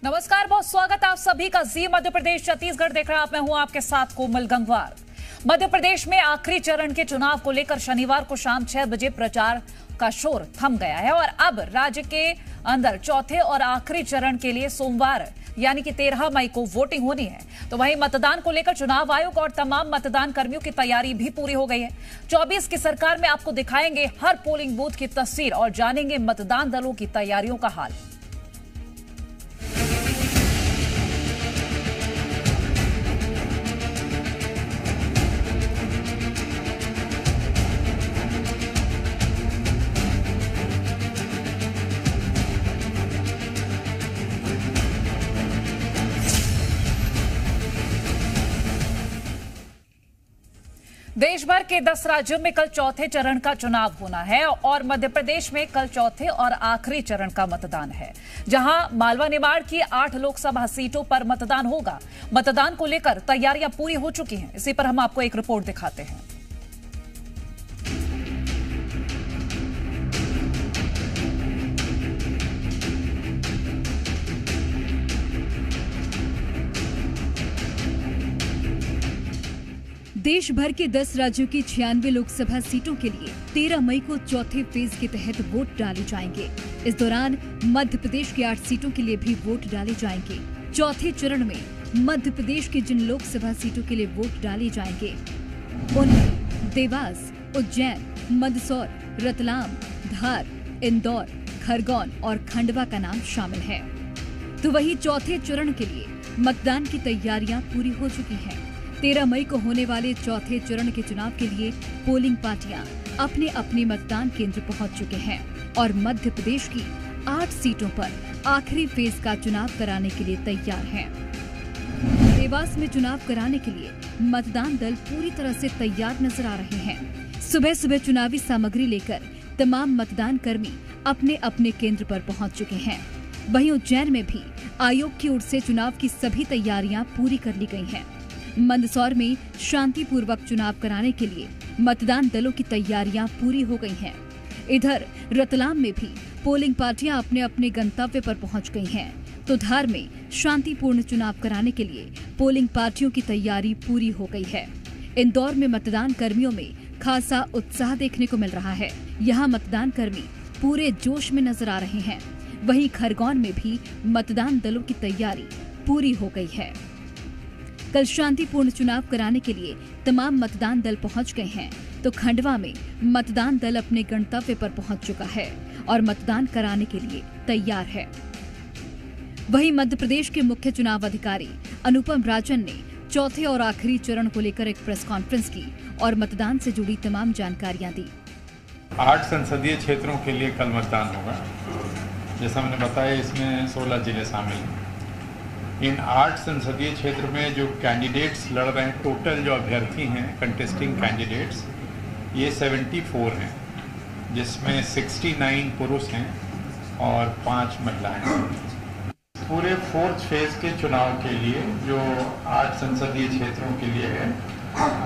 नमस्कार, बहुत स्वागत आप सभी का जी मध्य प्रदेश छत्तीसगढ़ देख रहे हैं आप। मैं हूं आपके साथ कोमल गंगवार। मध्य प्रदेश में आखिरी चरण के चुनाव को लेकर शनिवार को शाम 6 बजे प्रचार का शोर थम गया है और अब राज्य के अंदर चौथे और आखिरी चरण के लिए सोमवार यानी कि 13 मई को वोटिंग होनी है। तो वहीं मतदान को लेकर चुनाव आयोग और तमाम मतदान कर्मियों की तैयारी भी पूरी हो गई है। 24 की सरकार में आपको दिखाएंगे हर पोलिंग बूथ की तस्वीर और जानेंगे मतदान दलों की तैयारियों का हाल। देश भर के 10 राज्यों में कल चौथे चरण का चुनाव होना है और मध्य प्रदेश में कल चौथे और आखिरी चरण का मतदान है, जहां मालवा निमाड़ की 8 लोकसभा सीटों पर मतदान होगा। मतदान को लेकर तैयारियां पूरी हो चुकी हैं। इसी पर हम आपको एक रिपोर्ट दिखाते हैं। देश भर के 10 राज्यों की 96 लोकसभा सीटों के लिए 13 मई को चौथे फेज के तहत वोट डाले जाएंगे। इस दौरान मध्य प्रदेश की 8 सीटों के लिए भी वोट डाले जाएंगे। चौथे चरण में मध्य प्रदेश की जिन लोकसभा सीटों के लिए वोट डाले जाएंगे उनमें देवास, उज्जैन, मंदसौर, रतलाम, धार, इंदौर, खरगोन और खंडवा का नाम शामिल है। तो वहीं चौथे चरण के लिए मतदान की तैयारियां पूरी हो चुकी हैं। 13 मई को होने वाले चौथे चरण के चुनाव के लिए पोलिंग पार्टियां अपने अपने मतदान केंद्र पहुंच चुके हैं और मध्य प्रदेश की 8 सीटों पर आखिरी फेज का चुनाव कराने के लिए तैयार हैं। देवास में चुनाव कराने के लिए मतदान दल पूरी तरह से तैयार नजर आ रहे हैं। सुबह सुबह चुनावी सामग्री लेकर तमाम मतदान कर्मी अपने अपने केंद्र पर पहुंच चुके हैं। वहीं उज्जैन में भी आयोग की ओर से चुनाव की सभी तैयारियां पूरी कर ली गई हैं। मंदसौर में शांतिपूर्वक चुनाव कराने के लिए मतदान दलों की तैयारियां पूरी हो गई हैं। इधर रतलाम में भी पोलिंग पार्टियां अपने अपने गंतव्य पर पहुंच गई हैं। तो धार में शांतिपूर्ण चुनाव कराने के लिए पोलिंग पार्टियों की तैयारी पूरी हो गई है। इंदौर में मतदान कर्मियों में खासा उत्साह देखने को मिल रहा है। यहाँ मतदान कर्मी पूरे जोश में नजर आ रहे हैं। वहीं खरगोन में भी मतदान दलों की तैयारी पूरी हो गई है। कल शांतिपूर्ण चुनाव कराने के लिए तमाम मतदान दल पहुंच गए हैं। तो खंडवा में मतदान दल अपने गंतव्य पर पहुंच चुका है और मतदान कराने के लिए तैयार है। वहीं मध्य प्रदेश के मुख्य चुनाव अधिकारी अनुपम राजन ने चौथे और आखिरी चरण को लेकर एक प्रेस कॉन्फ्रेंस की और मतदान से जुड़ी तमाम जानकारियां दी। 8 संसदीय क्षेत्रों के लिए कल मतदान होगा। जैसा मैंने बताया, इसमें 16 जिले शामिल हैं। इन 8 संसदीय क्षेत्र में जो कैंडिडेट्स लड़ रहे हैं, टोटल जो अभ्यर्थी हैं कंटेस्टिंग कैंडिडेट्स, ये 74 हैं, जिसमें 69 पुरुष हैं और 5 महिलाएं हैं। पूरे 4th फेज के चुनाव के लिए जो 8 संसदीय क्षेत्रों के लिए है,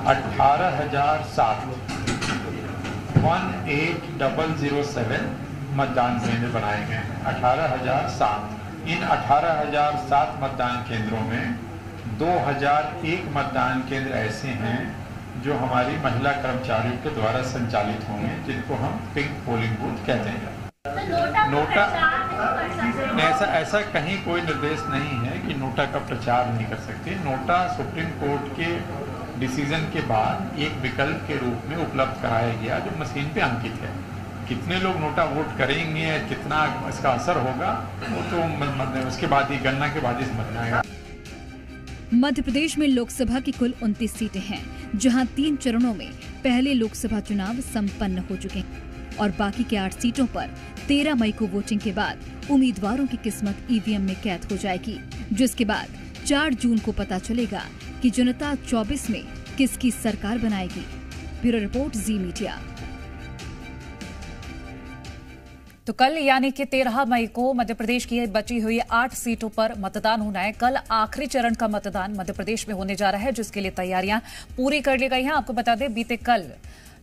18,007 मतदान केंद्र बनाए गए हैं। 18,007। इन 18,007 मतदान केंद्रों में 2,001 मतदान केंद्र ऐसे हैं जो हमारी महिला कर्मचारियों के द्वारा संचालित होंगे, जिनको हम पिंक पोलिंग बूथ कहते हैं। नोटा ऐसा कहीं कोई निर्देश नहीं है कि नोटा का प्रचार नहीं कर सकते। नोटा सुप्रीम कोर्ट के डिसीजन के बाद एक विकल्प के रूप में उपलब्ध कराया गया, जो मशीन पे अंकित है। कितने लोग नोटा वोट करेंगे, कितना इसका असर होगा, वो तो उसके बाद ही, गणना के बाद ही समझ में आएगा। मध्य प्रदेश में लोकसभा की कुल 29 सीटें हैं, जहां 3 चरणों में पहले लोकसभा चुनाव संपन्न हो चुके हैं और बाकी के 8 सीटों पर 13 मई को वोटिंग के बाद उम्मीदवारों की किस्मत ईवीएम में कैद हो जाएगी, जिसके बाद 4 जून को पता चलेगा कि जनता 24 में किसकी सरकार बनाएगी। ब्यूरो रिपोर्ट, जी मीडिया। तो कल यानी कि 13 मई को मध्य प्रदेश की बची हुई 8 सीटों पर मतदान होना है। कल आखिरी चरण का मतदान मध्य प्रदेश में होने जा रहा है, जिसके लिए तैयारियां पूरी कर ली गई हैं। आपको बता दें, बीते कल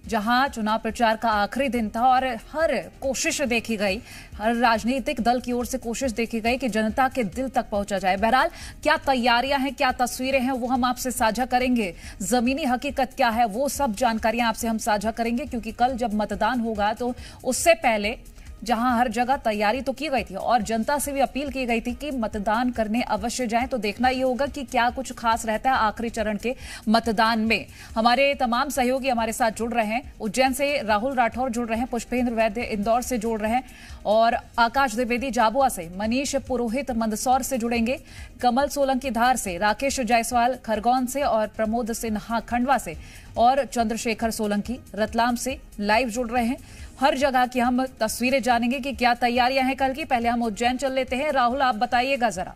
जहां चुनाव प्रचार का आखिरी दिन था और हर कोशिश देखी गई, हर राजनीतिक दल की ओर से कोशिश देखी गई कि जनता के दिल तक पहुंचा जाए। बहरहाल क्या तैयारियां हैं, क्या तस्वीरें हैं, वो हम आपसे साझा करेंगे। जमीनी हकीकत क्या है, वो सब जानकारियां आपसे हम साझा करेंगे, क्योंकि कल जब मतदान होगा तो उससे पहले जहां हर जगह तैयारी तो की गई थी और जनता से भी अपील की गई थी कि मतदान करने अवश्य जाएं, तो देखना ये होगा कि क्या कुछ खास रहता है आखिरी चरण के मतदान में। हमारे तमाम सहयोगी हमारे साथ जुड़ रहे हैं। उज्जैन से राहुल राठौर जुड़ रहे हैं, पुष्पेंद्र वैद्य इंदौर से जुड़ रहे हैं और आकाश द्विवेदी झाबुआ से, मनीष पुरोहित मंदसौर से जुड़ेंगे, कमल सोलंकी धार से, राकेश जायसवाल खरगोन से और प्रमोद सिन्हा खंडवा से और चंद्रशेखर सोलंकी रतलाम से लाइव जुड़ रहे हैं। हर जगह की हम तस्वीरें जानेंगे कि क्या तैयारियां हैं कल की। पहले हम उज्जैन चल लेते हैं। राहुल, आप बताइएगा जरा।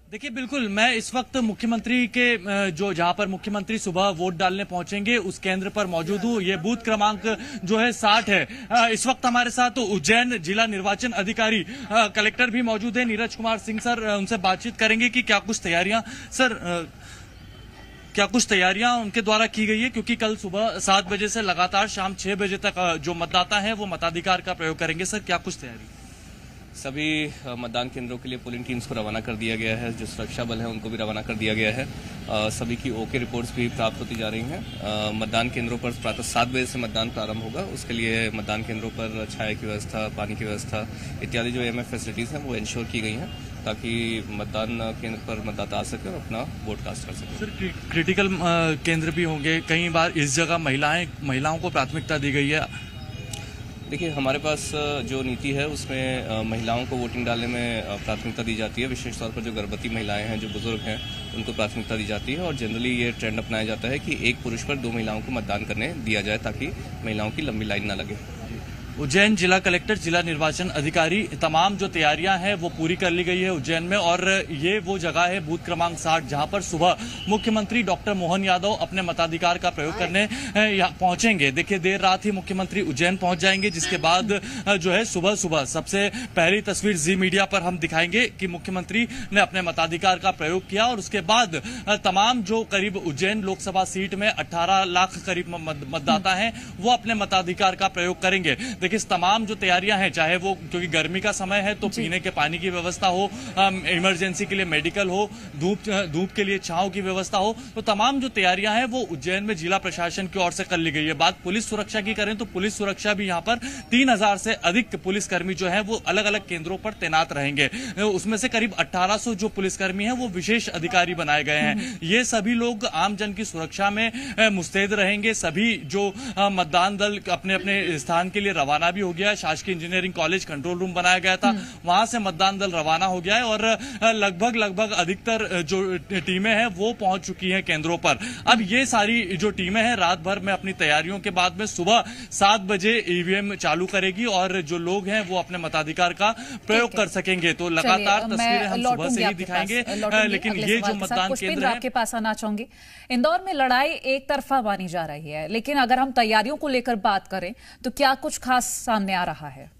देखिए, बिल्कुल, मैं इस वक्त मुख्यमंत्री के जहां पर मुख्यमंत्री सुबह वोट डालने पहुंचेंगे उस केंद्र पर मौजूद हूं। ये बूथ क्रमांक जो है 60 है। इस वक्त हमारे साथ उज्जैन जिला निर्वाचन अधिकारी कलेक्टर भी मौजूद है, नीरज कुमार सिंह सर। उनसे बातचीत करेंगे कि क्या कुछ तैयारियां उनके द्वारा की गई है, क्योंकि कल सुबह 7 बजे से लगातार शाम 6 बजे तक जो मतदाता है वो मताधिकार का प्रयोग करेंगे। सर, क्या कुछ तैयारी? सभी मतदान केंद्रों के लिए पोलिंग टीम्स को रवाना कर दिया गया है, जो सुरक्षा बल है उनको भी रवाना कर दिया गया है। सभी की ओके रिपोर्ट्स भी प्राप्त होती जा रही हैं। मतदान केंद्रों पर प्रातः 7 बजे से मतदान प्रारंभ होगा। उसके लिए मतदान केंद्रों पर छाया की व्यवस्था, पानी की व्यवस्था इत्यादि जो एमएफ फैसिलिटीज हैं वो इंश्योर की गई हैं, ताकि मतदान केंद्र पर मतदाता आ सके और अपना वोट कास्ट कर सके। सर, क्रिटिकल केंद्र भी होंगे, कई बार इस जगह महिलाओं को प्राथमिकता दी गई है। देखिए, हमारे पास जो नीति है उसमें महिलाओं को वोटिंग डालने में प्राथमिकता दी जाती है। विशेष तौर पर जो गर्भवती महिलाएं हैं, जो बुजुर्ग हैं, उनको प्राथमिकता दी जाती है और जनरली ये ट्रेंड अपनाया जाता है कि एक पुरुष पर 2 महिलाओं को मतदान करने दिया जाए, ताकि महिलाओं की लंबी लाइन न लगे। उज्जैन जिला कलेक्टर, जिला निर्वाचन अधिकारी, तमाम जो तैयारियां हैं वो पूरी कर ली गई है उज्जैन में। और ये वो जगह है बूथ क्रमांक 60 जहां पर सुबह मुख्यमंत्री डॉक्टर मोहन यादव अपने मताधिकार का प्रयोग करने पहुंचेंगे। देखिए, देर रात ही मुख्यमंत्री उज्जैन पहुंच जाएंगे, जिसके बाद जो है सुबह सुबह सबसे पहली तस्वीर जी मीडिया पर हम दिखाएंगे कि मुख्यमंत्री ने अपने मताधिकार का प्रयोग किया। और उसके बाद तमाम जो करीब उज्जैन लोकसभा सीट में 18 लाख करीब मतदाता हैं वो अपने मताधिकार का प्रयोग करेंगे। देखिए, तमाम जो तैयारियां हैं, चाहे वो क्योंकि गर्मी का समय है तो पीने के पानी की व्यवस्था हो, इमरजेंसी के लिए मेडिकल हो, धूप के लिए छांव की व्यवस्था हो, तो तमाम जो तैयारियां हैं वो उज्जैन में जिला प्रशासन की ओर से कर ली गई है। बात पुलिस सुरक्षा की करें तो पुलिस सुरक्षा भी यहां पर 3000 से अधिक पुलिसकर्मी जो है वो अलग अलग केंद्रों पर तैनात रहेंगे। उसमें से करीब 1800 जो पुलिसकर्मी हैं वो विशेष अधिकारी बनाए गए हैं। ये सभी लोग आमजन की सुरक्षा में मुस्तैद रहेंगे। सभी जो मतदान दल अपने अपने स्थान के लिए रवाना भी हो गया है। शासकीय इंजीनियरिंग कॉलेज कंट्रोल रूम बनाया गया था, वहां से मतदान दल रवाना हो गया है और लगभग अधिकतर जो टीमें हैं वो पहुंच चुकी हैं केंद्रों पर। अब ये सारी जो टीमें हैं रात भर में अपनी तैयारियों के बाद में सुबह 7 बजे ईवीएम चालू करेगी और जो लोग हैं वो अपने मताधिकार का प्रयोग कर सकेंगे। तो लगातार तस्वीरें हम सुबह से ही दिखाएंगे, लेकिन ये जो मतदान केंद्र है, आपके पास आना चाहूंगी। इंदौर में लड़ाई एक तरफा मानी जा रही है, लेकिन अगर हम तैयारियों को लेकर बात करें तो क्या कुछ खास सामने आ रहा है?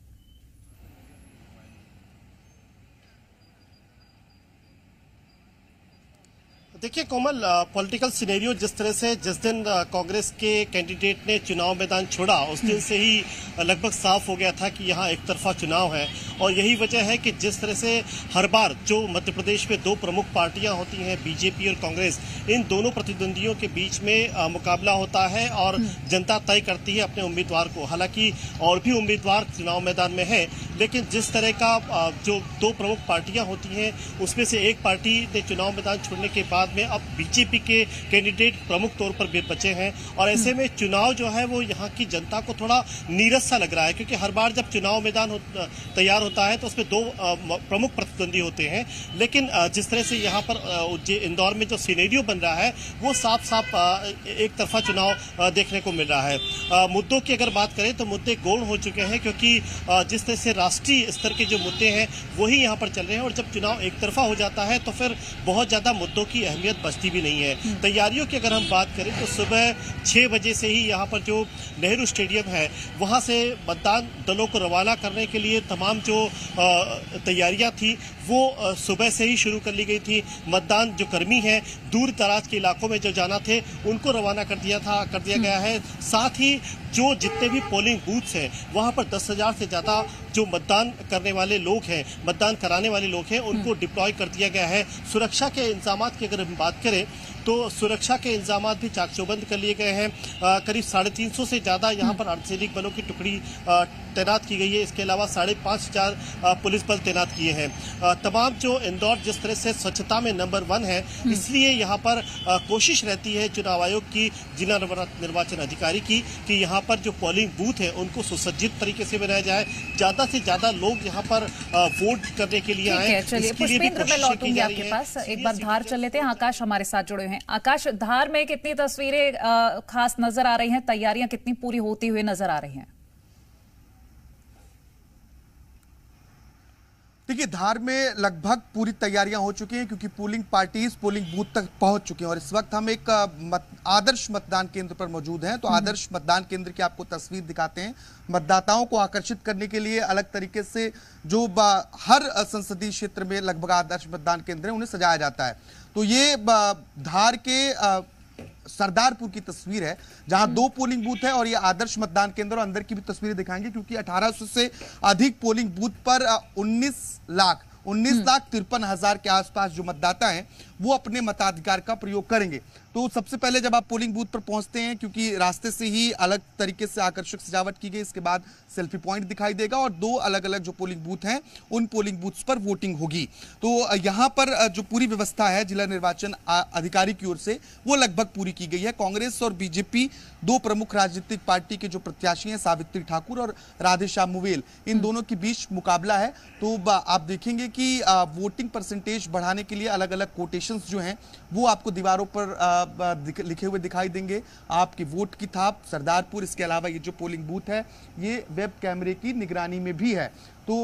देखिए कोमल, पॉलिटिकल सिनेरियो जिस तरह से जिस दिन कांग्रेस के कैंडिडेट ने चुनाव मैदान छोड़ा उस दिन से ही लगभग साफ हो गया था कि यहाँ एक तरफा चुनाव है। और यही वजह है कि जिस तरह से हर बार जो मध्य प्रदेश में 2 प्रमुख पार्टियां होती हैं, बीजेपी और कांग्रेस, इन दोनों प्रतिद्वंदियों के बीच में मुकाबला होता है और जनता तय करती है अपने उम्मीदवार को। हालांकि और भी उम्मीदवार चुनाव मैदान में है, लेकिन जिस तरह का जो 2 प्रमुख पार्टियां होती हैं उसमें से एक पार्टी ने चुनाव मैदान छोड़ने के बाद में अब बीजेपी के कैंडिडेट प्रमुख तौर पर बचे हैं। और ऐसे में चुनाव जो है वो यहाँ की जनता को थोड़ा नीरस सा लग रहा है, क्योंकि हर बार जब चुनाव मैदान तैयार होता है तो उसमें 2 प्रमुख प्रतिद्वंदी होते हैं। लेकिन जिस तरह से यहाँ पर इंदौर में जो सिनेरियो बन रहा है वो साफ साफ एक तरफा चुनाव देखने को मिल रहा है। मुद्दों की अगर बात करें तो मुद्दे गौण हो चुके हैं, क्योंकि जिस तरह से राष्ट्रीय स्तर के जो मुद्दे हैं वही यहाँ पर चल रहे हैं। और जब चुनाव एक तरफा हो जाता है तो फिर बहुत ज्यादा मुद्दों की अहमियत बचती भी नहीं है। तैयारियों की अगर हम बात करें तो सुबह 6 बजे से ही यहाँ पर जो नेहरू स्टेडियम है वहाँ से मतदान दलों को रवाना करने के लिए तमाम जो तैयारियां थी वो सुबह से ही शुरू कर ली गई थी। मतदान जो कर्मी हैं दूर दराज के इलाकों में जो जाना थे उनको रवाना कर दिया गया है। साथ ही जो जितने भी पोलिंग बूथ्स हैं वहां पर 10,000 से ज्यादा जो मतदान करने वाले लोग हैं, मतदान कराने वाले लोग हैं, उनको डिप्लॉय कर दिया गया है। सुरक्षा के इंतजाम की अगर हम बात करें तो सुरक्षा के इंतजाम भी चाक चौबंद कर लिए गए हैं। करीब 350 से ज्यादा यहाँ पर अर्धसैनिक बलों की टुकड़ी तैनात की गई है। इसके अलावा 5,500 पुलिस बल तैनात किए हैं। तमाम जो इंदौर जिस तरह से स्वच्छता में नंबर 1 है, इसलिए यहाँ पर कोशिश रहती है चुनाव आयोग की, जिला निर्वाचन अधिकारी की, कि यहाँ पर जो पोलिंग बूथ है उनको सुसज्जित तरीके से बनाया जाए, ज्यादा से ज्यादा लोग यहाँ पर वोट करने के लिए आए। चलिए पुष्पेंद्र, मैं लौटूंगी आपके पास। एक बार धार चल लेते हैं। आकाश हमारे साथ जुड़े हैं। आकाश, धार में कितनी तस्वीरें खास नजर आ रही हैं? तैयारियां कितनी पूरी होती हुई नजर आ रही हैं? देखिए, धार में लगभग पूरी तैयारियां हो चुकी हैं क्योंकि पोलिंग पार्टीज पोलिंग बूथ तक पहुंच चुकी हैं। और इस वक्त हम एक आदर्श मतदान केंद्र पर मौजूद हैं। तो आदर्श मतदान केंद्र की आपको तस्वीर दिखाते हैं। मतदाताओं को आकर्षित करने के लिए अलग तरीके से जो हर संसदीय क्षेत्र में लगभग आदर्श मतदान केंद्र है उन्हें सजाया जाता है। तो ये धार के सरदारपुर की तस्वीर है जहां 2 पोलिंग बूथ है और ये आदर्श मतदान केंद्र और अंदर की भी तस्वीरें दिखाएंगे क्योंकि 1800 से अधिक पोलिंग बूथ पर 19,53,000 के आसपास जो मतदाता हैं वो अपने मताधिकार का प्रयोग करेंगे। तो सबसे पहले जब आप पोलिंग बूथ पर पहुंचते हैं, क्योंकि रास्ते से ही अलग तरीके से आकर्षक सजावट की गई, इसके बाद सेल्फी पॉइंट दिखाई देगा और 2 अलग अलग जो पोलिंग बूथ हैं उन पोलिंग बूथ्स पर वोटिंग होगी। तो यहां पर जो पूरी व्यवस्था है जिला निर्वाचन अधिकारी की ओर से वो लगभग पूरी की गई है। कांग्रेस और बीजेपी 2 प्रमुख राजनीतिक पार्टी के जो प्रत्याशी हैं, सावित्री ठाकुर और राधेश्याम मुवेल, इन दोनों के बीच मुकाबला है। तो आप देखेंगे कि वोटिंग परसेंटेज बढ़ाने के लिए अलग अलग कोटेशंस जो हैं वो आपको दीवारों पर लिखे हुए दिखाई देंगे। आपकी वोट की थाप, सरदारपुर, इसके अलावा ये जो पोलिंग बूथ है ये वेब कैमरे की निगरानी में भी है। तो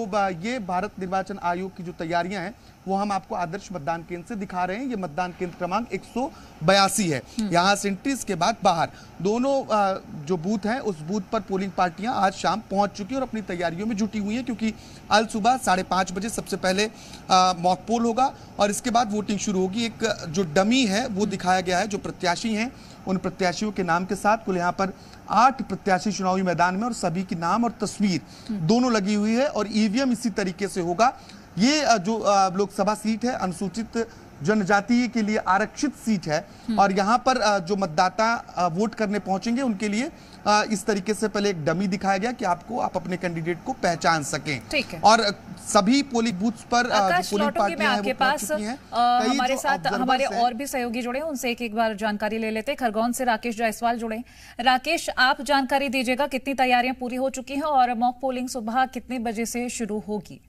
ये भारत निर्वाचन आयोग की जो तैयारियां हैं वो हम आपको आदर्श मतदान केंद्र से दिखा रहे हैं। ये मतदान केंद्र क्रमांक 182 है। यहाँ से एंट्री, इसके बाद बाहर दोनों जो बूथ हैं उस बूथ पर पोलिंग पार्टियां आज शाम पहुंच चुकी हैं और अपनी तैयारियों में जुटी हुई हैं क्योंकि आज सुबह 5:30 बजे सबसे पहले मॉक पोल होगा और इसके बाद वोटिंग शुरू होगी। एक जो डमी है वो दिखाया गया है, जो प्रत्याशी हैं उन प्रत्याशियों के नाम के साथ। कुल यहाँ पर 8 प्रत्याशी चुनावी मैदान में और सभी की नाम और तस्वीर दोनों लगी हुई है और ईवीएम इसी तरीके से होगा। ये जो लोकसभा सीट है अनुसूचित जनजाति के लिए आरक्षित सीट है और यहाँ पर जो मतदाता वोट करने पहुंचेंगे उनके लिए इस तरीके से पहले एक डमी दिखाया गया कि आप अपने कैंडिडेट को पहचान सकें। ठीक है। और सभी पोलिंग बूथ्स पर पोलिंग पार्टियां आपके पास हमारे साथ हमारे और भी सहयोगी जुड़े हैं, उनसे एक बार जानकारी ले लेते हैं। खरगोन से राकेश जायसवाल जुड़े। राकेश, आप जानकारी दीजिएगा, कितनी तैयारियां पूरी हो चुकी हैं और मॉक पोलिंग सुबह कितने बजे से शुरू होगी?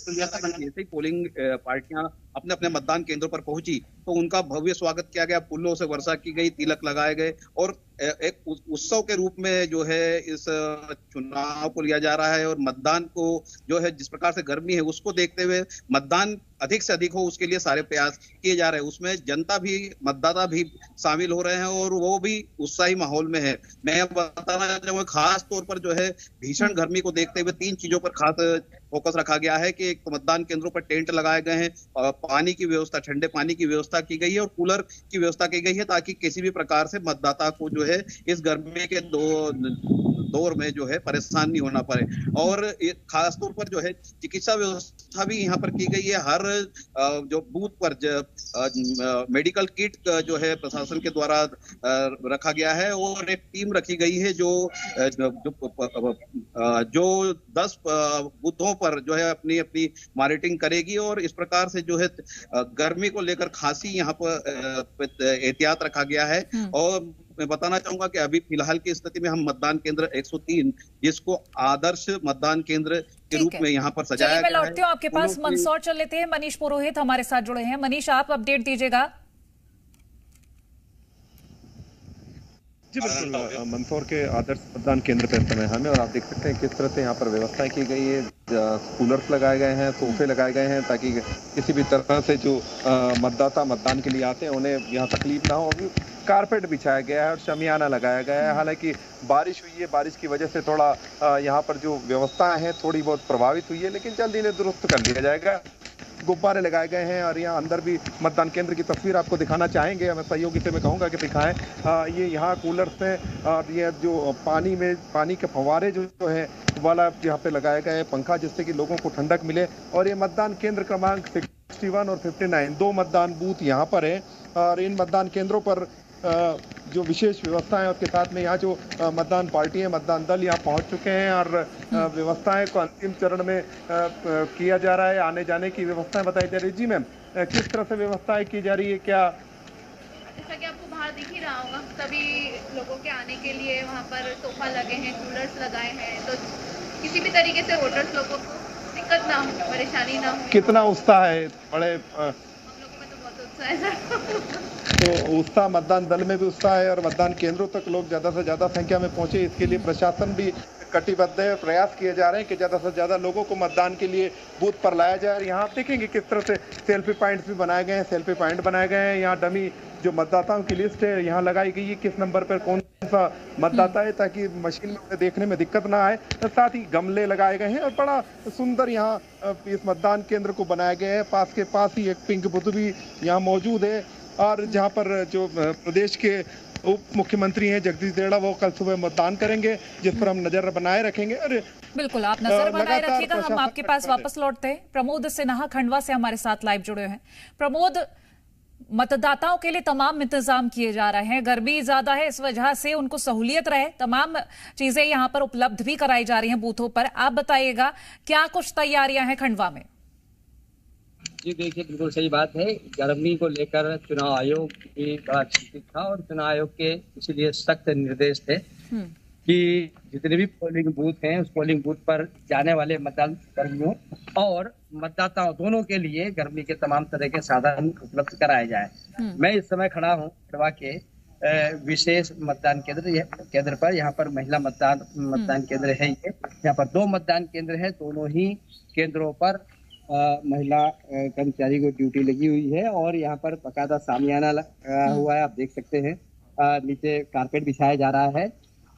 जैसे ही पोलिंग पार्टियां अपने अपने मतदान केंद्रों पर पहुंची तो उनका भव्य स्वागत किया गया, फूलों से वर्षा की गई, तिलक लगाए गए और एक उत्सव के रूप में जो है इस चुनाव को लिया जा रहा है। और मतदान को जो है जिस प्रकार से गर्मी है उसको देखते हुए मतदान अधिक से अधिक हो उसके लिए सारे प्रयास किए जा रहे हैं। उसमें जनता भी, मतदाता भी शामिल हो रहे हैं और वो भी उत्साही माहौल में है। मैं बताना चाहूंगा खास तौर पर जो है भीषण गर्मी को देखते हुए 3 चीजों पर खास फोकस रखा गया है कि एक तो मतदान केंद्रों पर टेंट लगाए गए हैं, पानी की व्यवस्था, ठंडे पानी की व्यवस्था की गई है और कूलर की व्यवस्था की गई है ताकि किसी भी प्रकार से मतदाता को जो है इस गर्मी के दौर में जो है परेशान नहीं होना पड़े। और खास तौर पर जो है चिकित्सा व्यवस्था भी यहाँ पर की गई है। हर जो बूथ पर मेडिकल किट जो है प्रशासन के द्वारा रखा गया है और एक टीम रखी गई है जो 10 बूथों पर जो है अपनी अपनी मॉनिटरिंग करेगी और इस प्रकार से जो है गर्मी को लेकर खासी यहाँ पर एहतियात रखा गया है। और मैं बताना चाहूंगा कि अभी फिलहाल की स्थिति में हम मतदान केंद्र 103 जिसको आदर्श मतदान केंद्र के रूप में यहाँ पर सजाया गया है। मैं लौटती हूँ आपके पास, मंदसौर चल लेते हैं। मनीष पुरोहित हमारे साथ जुड़े हैं। मनीष, आप अपडेट दीजिएगा। जी बिल्कुल, मंदसौर के आदर्श मतदान केंद्र पर समय हमें, और आप देख सकते हैं किस तरह से यहाँ पर व्यवस्थाएं की गई है। कूलर्स लगाए गए हैं, सोफे लगाए गए हैं, ताकि किसी भी तरह से जो मतदाता मतदान के लिए आते हैं उन्हें यहाँ तकलीफ ना हो। अभी कारपेट बिछाया गया है और शमियाना लगाया गया है। हालांकि बारिश हुई है, बारिश की वजह से थोड़ा यहाँ पर जो व्यवस्थाएं हैं थोड़ी बहुत प्रभावित हुई है, लेकिन जल्द इन्हें दुरुस्त कर लिया जाएगा। गुब्बारे लगाए गए हैं और यहाँ अंदर भी मतदान केंद्र की तस्वीर आपको दिखाना चाहेंगे। मैं सहयोगी से मैं कहूँगा कि दिखाएं। ये यहाँ कूलर्स हैं और ये जो पानी के फव्वारे जो है वाला यहाँ पे लगाया गया है, पंखा, जिससे कि लोगों को ठंडक मिले। और ये मतदान केंद्र क्रमांक 61 और 59 दो मतदान बूथ यहाँ पर है, और इन मतदान केंद्रों पर जो विशेष व्यवस्थाएं, उसके साथ में यहाँ जो मतदान पार्टी है, मतदान दल यहाँ पहुंच चुके हैं और व्यवस्थाएं को अंतिम चरण में किया जा रहा है। आने जाने की व्यवस्थाएं बताई जा रही है। जी मैम, किस तरह से व्यवस्थाएं की जा रही है? क्या जैसा कि आपको बाहर दिख ही रहा होगा, सभी लोगों के आने के लिए वहाँ पर सोफा लगे हैं, कूलर्स लगाए हैं, तो किसी भी तरीके से वोटर्स लोगों को दिक्कत ना हो, परेशानी ना हो। कितना उत्साह है? बड़े हम लोगों में तो बहुत उत्साह है। तो उत्साह मतदान दल में भी उत्साह है और मतदान केंद्रों तक लोग ज्यादा से ज्यादा संख्या में पहुंचे, इसके लिए प्रशासन भी कटिबद्ध है। प्रयास किए जा रहे हैं कि ज्यादा से ज्यादा लोगों को मतदान के लिए बूथ पर लाया जाए। और यहाँ आप देखेंगे किस तरह से सेल्फी पॉइंट्स भी बनाए गए हैं, सेल्फी पॉइंट बनाए गए हैं। यहाँ डमी जो मतदाताओं की लिस्ट है यहाँ लगाई गई है, किस नंबर पर कौन सा मतदाता है, ताकि मशीन में देखने में दिक्कत ना आए। साथ ही गमले लगाए गए हैं और बड़ा सुंदर यहाँ इस मतदान केंद्र को बनाया गया है। पास के पास ही एक पिंक बुद्ध भी यहाँ मौजूद है, और जहाँ पर जो प्रदेश के उप मुख्यमंत्री हैं जगदीश देवड़ा, वो कल सुबह मतदान करेंगे, जिस पर हम नजर बनाए रखेंगे। अरे बिल्कुल, आप नजर बनाए रखिएगा। हम आपके पास वापस लौटते हैं। प्रमोद सिन्हा खंडवा से हमारे साथ लाइव जुड़े हैं। प्रमोद, मतदाताओं के लिए तमाम इंतजाम किए जा रहे हैं, गर्मी ज्यादा है, इस वजह से उनको सहूलियत रहे, तमाम चीजें यहाँ पर उपलब्ध भी कराई जा रही हैं बूथों पर। आप बताइएगा क्या कुछ तैयारियां हैं खंडवा में? जी देखिए, बिल्कुल सही बात है। गर्मी को लेकर चुनाव आयोग भी बड़ा चिंतित था और चुनाव आयोग के इसीलिए सख्त निर्देश थे कि जितने भी पोलिंग बूथ हैं उस पोलिंग बूथ पर जाने वाले मतदान कर्मियों और मतदाताओं दोनों के लिए गर्मी के तमाम तरह के साधन उपलब्ध कराए जाए। मैं इस समय खड़ा हूँ खंडवा के विशेष मतदान केंद्र पर। यहाँ पर महिला मतदान केंद्र है। यहाँ पर 2 मतदान केंद्र है। दोनों ही केंद्रों पर महिला कर्मचारी को ड्यूटी लगी हुई है और यहाँ पर बकायदा सामियाना हुआ है, आप देख सकते हैं। नीचे कारपेट बिछाया जा रहा है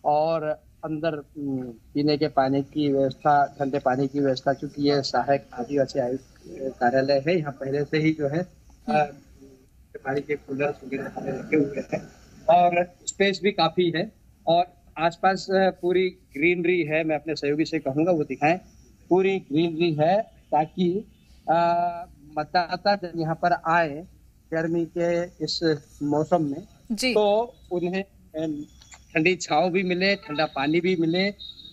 और अंदर पीने के पानी की व्यवस्था, ठंडे पानी की व्यवस्था, चूंकि ये सहायक आदिवासी आयुक्त कार्यालय है, यहाँ पहले से ही जो है पानी के कूलर वगैरह रखे हुए हैं और स्पेस भी काफी है और आसपास पूरी ग्रीनरी है। मैं अपने सहयोगी से कहूँगा वो दिखाएं, पूरी ग्रीनरी है ताकि मतदाता जब यहाँ पर आए गर्मी के इस मौसम में जी, तो उन्हें ठंडी छांव भी मिले, ठंडा पानी भी मिले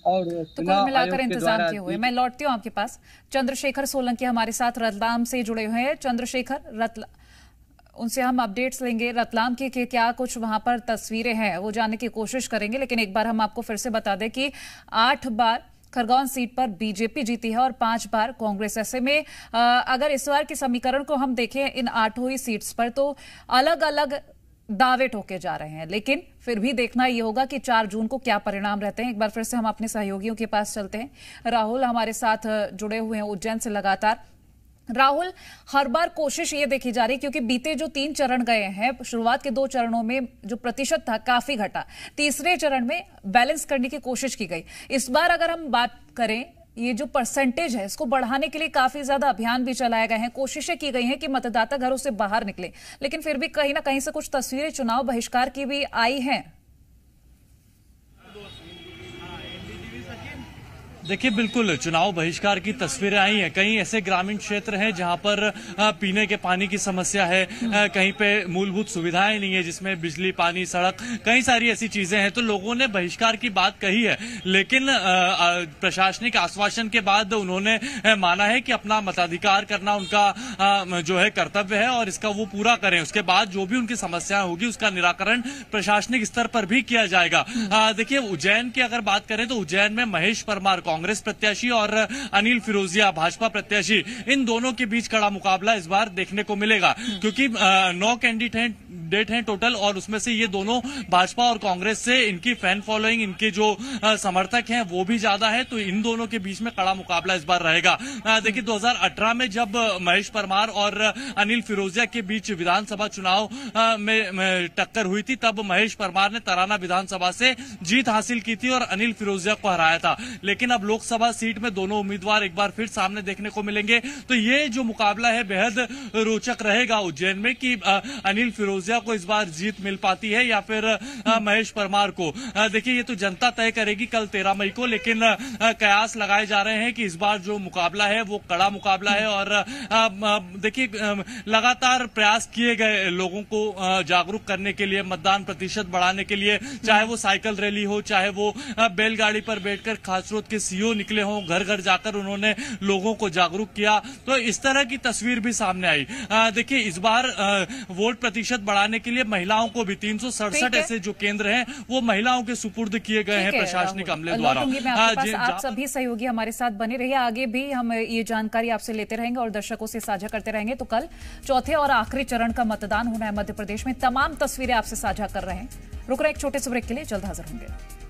और तो कुल मिलाकर इंतजाम किए हुए। मैं लौटती हूँ आपके पास। चंद्रशेखर सोलंकी हमारे साथ रतलाम से जुड़े हुए हैं। चंद्रशेखर, उनसे हम अपडेट्स लेंगे रतलाम की कि क्या कुछ वहां पर तस्वीरें हैं वो जानने की कोशिश करेंगे। लेकिन एक बार हम आपको फिर से बता दें कि 8 बार खरगोन सीट पर बीजेपी जीती है और 5 बार कांग्रेस। ऐसे में अगर इस बार के समीकरण को हम देखें इन 8 ही सीट्स पर तो अलग अलग दावे ठोके जा रहे हैं, लेकिन फिर भी देखना यह होगा कि 4 जून को क्या परिणाम रहते हैं। एक बार फिर से हम अपने सहयोगियों के पास चलते हैं। राहुल हमारे साथ जुड़े हुए हैं उज्जैन से लगातार। राहुल, हर बार कोशिश ये देखी जा रही क्योंकि बीते जो 3 चरण गए हैं, शुरुआत के 2 चरणों में जो प्रतिशत था काफी घटा, तीसरे चरण में बैलेंस करने की कोशिश की गई। इस बार अगर हम बात करें, ये जो परसेंटेज है इसको बढ़ाने के लिए काफी ज्यादा अभियान भी चलाए गए हैं, कोशिशें की गई हैं कि मतदाता घरों से बाहर निकले, लेकिन फिर भी कहीं ना कहीं से कुछ तस्वीरें चुनाव बहिष्कार की भी आई हैं। देखिए, बिल्कुल चुनाव बहिष्कार की तस्वीरें आई हैं। कई ऐसे ग्रामीण क्षेत्र हैं जहां पर पीने के पानी की समस्या है, कहीं पे मूलभूत सुविधाएं नहीं है जिसमें बिजली, पानी, सड़क, कई सारी ऐसी चीजें हैं। तो लोगों ने बहिष्कार की बात कही है, लेकिन प्रशासनिक आश्वासन के बाद उन्होंने माना है कि अपना मताधिकार करना उनका जो है कर्तव्य है और इसका वो पूरा करें। उसके बाद जो भी उनकी समस्याएं होगी उसका निराकरण प्रशासनिक स्तर पर भी किया जाएगा। देखिए, उज्जैन की अगर बात करें तो उज्जैन में महेश परमार कांग्रेस प्रत्याशी और अनिल फिरोजिया भाजपा प्रत्याशी, इन दोनों के बीच कड़ा मुकाबला इस बार देखने को मिलेगा क्योंकि 9 कैंडिडेट कैंडिडेट हैं टोटल, और उसमें से ये दोनों भाजपा और कांग्रेस से, इनकी फैन फॉलोइंग, इनके जो समर्थक हैं वो भी ज्यादा है, तो इन दोनों के बीच में कड़ा मुकाबला इस बार रहेगा। देखिए 2018 में जब महेश परमार और अनिल फिरोजिया के बीच विधानसभा चुनाव में टक्कर हुई थी, तब महेश परमार ने तराना विधानसभा से जीत हासिल की थी और अनिल फिरोजिया को हराया था। लेकिन अब लोकसभा सीट में दोनों उम्मीदवार एक बार फिर सामने देखने को मिलेंगे, तो ये जो मुकाबला है बेहद रोचक रहेगा उज्जैन में कि अनिल फिरोजिया को इस बार जीत मिल पाती है या फिर महेश परमार को। देखिए ये तो जनता तय करेगी कल 13 मई को, लेकिन कयास लगाए जा रहे हैं कि इस बार जो मुकाबला है वो कड़ा मुकाबला है। और देखिए लगातार प्रयास किए गए लोगों को जागरूक करने के लिए, मतदान प्रतिशत बढ़ाने के लिए, चाहे वो साइकिल रैली हो, चाहे वो बैलगाड़ी पर बैठकर खासरोद के सीओ निकले हों, घर घर जाकर उन्होंने लोगों को जागरूक किया, तो इस तरह की तस्वीर भी सामने आई। देखिए इस बार वोट प्रतिशत बढ़ाने के लिए महिलाओं को भी 367 ऐसे जो केंद्र हैं वो महिलाओं के सुपुर्द किए गए हैं प्रशासनिक अमले द्वारा। आप सभी सहयोगी हमारे साथ बने रहिए, आगे भी हम ये जानकारी आपसे लेते रहेंगे और दर्शकों से साझा करते रहेंगे। तो कल चौथे और आखिरी चरण का मतदान होना है मध्य प्रदेश में, तमाम तस्वीरें आपसे साझा कर रहे हैं। रुक रहे एक छोटे से ब्रेक के लिए, जल्द हाजिर होंगे।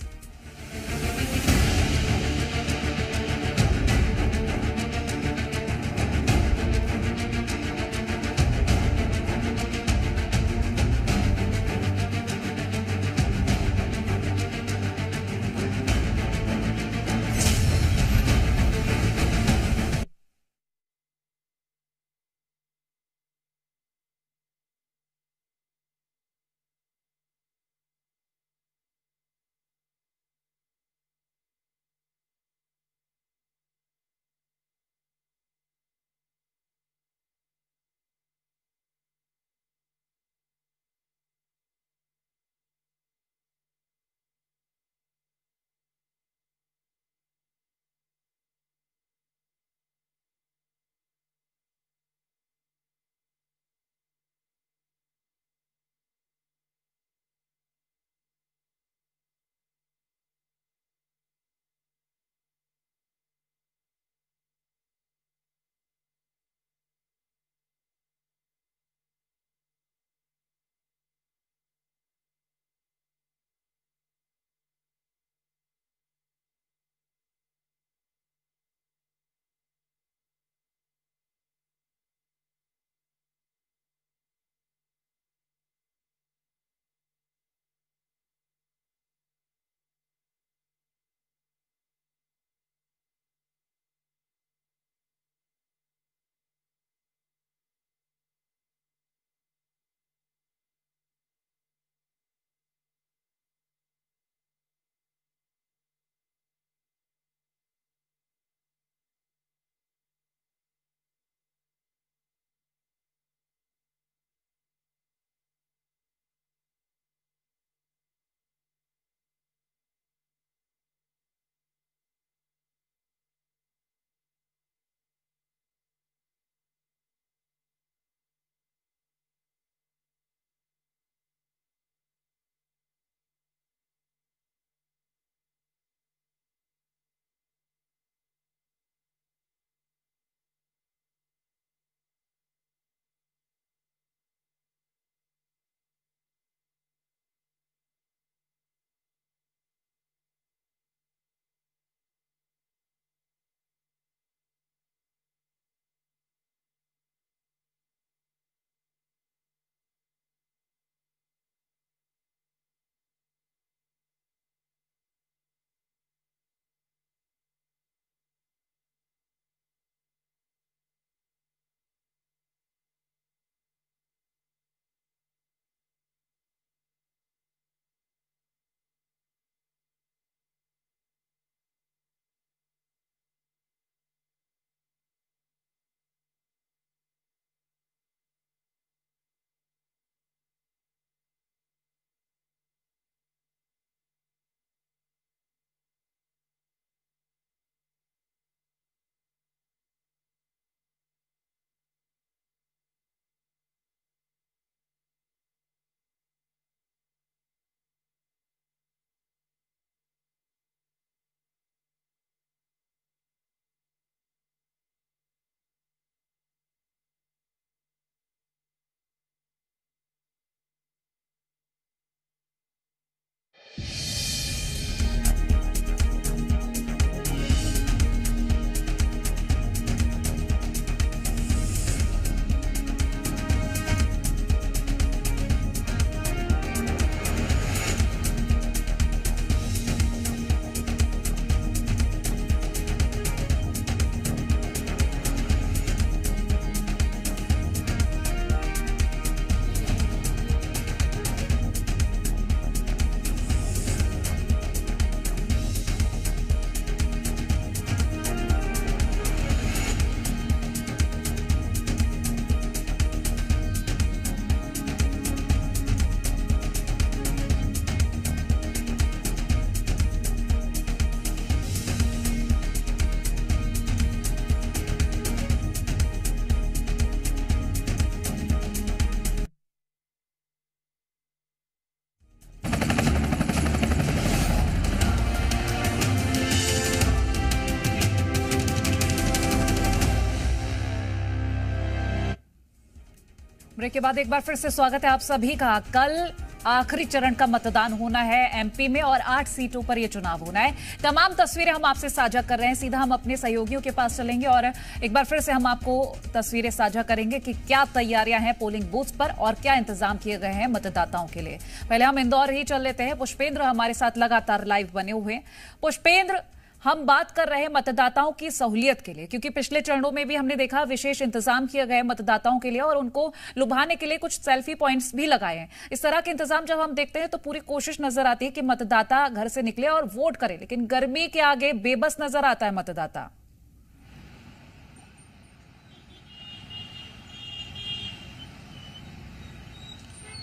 ब्रेक के बाद एक बार फिर से स्वागत है आप सभी का। कल आखिरी चरण का मतदान होना है एमपी में और 8 सीटों पर यह चुनाव होना है। तमाम तस्वीरें हम आपसे साझा कर रहे हैं। सीधा हम अपने सहयोगियों के पास चलेंगे और एक बार फिर से हम आपको तस्वीरें साझा करेंगे कि क्या तैयारियां हैं पोलिंग बूथ पर और क्या इंतजाम किए गए हैं मतदाताओं के लिए। पहले हम इंदौर ही चल लेते हैं। पुष्पेंद्र हमारे साथ लगातार लाइव बने हुए हैं। पुष्पेंद्र, हम बात कर रहे हैं मतदाताओं की सहूलियत के लिए, क्योंकि पिछले चरणों में भी हमने देखा विशेष इंतजाम किए गए मतदाताओं के लिए और उनको लुभाने के लिए कुछ सेल्फी पॉइंट्स भी लगाए हैं। इस तरह के इंतजाम जब हम देखते हैं तो पूरी कोशिश नजर आती है कि मतदाता घर से निकले और वोट करे, लेकिन गर्मी के आगे बेबस नजर आता है मतदाता।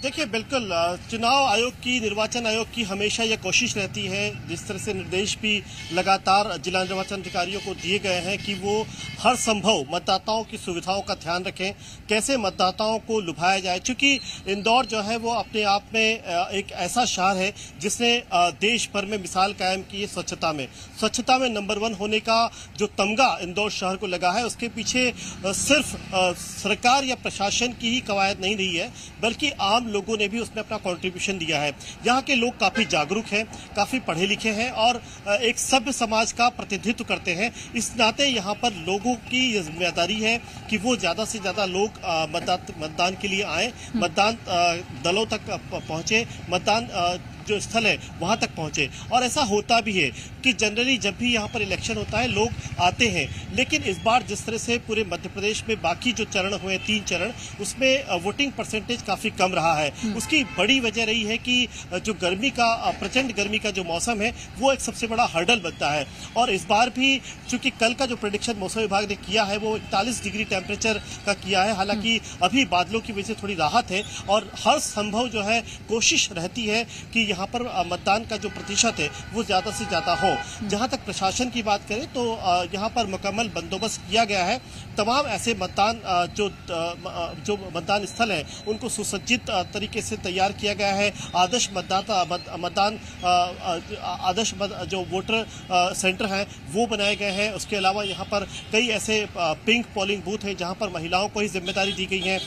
देखिए, बिल्कुल चुनाव आयोग की, निर्वाचन आयोग की हमेशा यह कोशिश रहती है, जिस तरह से निर्देश भी लगातार जिला निर्वाचन अधिकारियों को दिए गए हैं कि वो हर संभव मतदाताओं की सुविधाओं का ध्यान रखें, कैसे मतदाताओं को लुभाया जाए। चूंकि इंदौर जो है वो अपने आप में एक ऐसा शहर है जिसने देश भर में मिसाल कायम की है स्वच्छता में नंबर 1 होने का जो तमगा इंदौर शहर को लगा है, उसके पीछे सिर्फ सरकार या प्रशासन की ही कवायद नहीं रही है, बल्कि आम लोगों ने भी उसमें अपना कंट्रीब्यूशन दिया है। यहाँ के लोग काफी जागरूक हैं, काफी पढ़े लिखे हैं और एक सभ्य समाज का प्रतिनिधित्व करते हैं। इस नाते यहाँ पर लोगों की जिम्मेदारी है कि वो ज्यादा से ज्यादा लोग मतदान के लिए आए, मतदान दलों तक पहुंचे, मतदान जो स्थल है वहां तक पहुंचे। और ऐसा होता भी है कि जनरली जब भी यहाँ पर इलेक्शन होता है लोग आते हैं, लेकिन इस बार जिस तरह से पूरे मध्य प्रदेश में बाकी जो चरण हुए 3 चरण, उसमें वोटिंग परसेंटेज काफी कम रहा है। उसकी बड़ी वजह रही है कि जो गर्मी का, प्रचंड गर्मी का जो मौसम है वो एक सबसे बड़ा हर्डल बनता है। और इस बार भी चूंकि कल का जो प्रेडिक्शन मौसम विभाग ने किया है वो 41 डिग्री टेम्परेचर का किया है, हालांकि अभी बादलों की वजह से थोड़ी राहत है और हर संभव जो है कोशिश रहती है कि यहाँ पर मतदान का जो प्रतिशत है वो ज्यादा से ज्यादा हो। जहां तक प्रशासन की बात करें तो यहाँ पर मुकम्मल बंदोबस्त किया गया है। तमाम ऐसे मतदान जो मतदान स्थल है उनको सुसज्जित तरीके से तैयार किया गया है। आदर्श जो वोटर सेंटर हैं वो बनाए गए हैं। उसके अलावा यहाँ पर कई ऐसे पिंक पोलिंग बूथ हैं जहाँ पर महिलाओं को ही जिम्मेदारी दी गई है।